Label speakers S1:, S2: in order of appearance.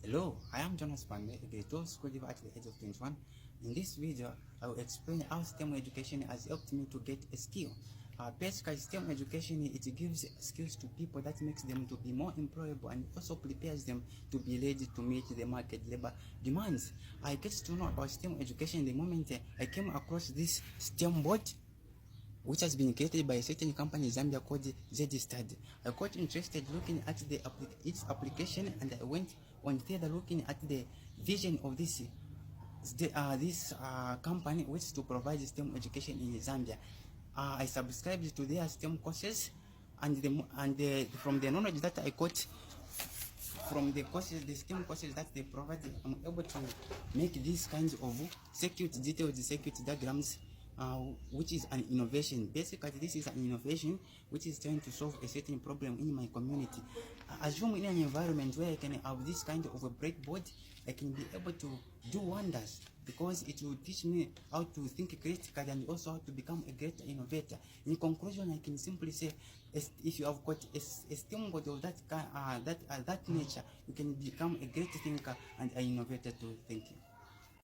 S1: Hello, I am Jonas Pande, a grade 12 school leaver at the age of 21. In this video, I will explain how STEM education has helped me to get a skill. Basically, STEM education, it gives skills to people that makes them to be more employable and also prepares them to be ready to meet the market labor demands. I get to know about STEM education the moment I came across this STEM board, which has been created by a certain company in Zambia called ZStudy. I got interested looking at its application, and I went on further looking at the vision of this company, which is to provide STEM education in Zambia. I subscribed to their STEM courses, and from the knowledge that I got from the STEM courses that they provide, I'm able to make these kinds of detailed circuit diagrams, which is an innovation. Basically, this is an innovation which is trying to solve a certain problem in my community. Assume in an environment where I can have this kind of a breakboard, I can be able to do wonders, because it will teach me how to think critically and also how to become a great innovator. In conclusion, I can simply say, if you have got a STEM board of that nature, you can become a great thinker and an innovator too. Thank you.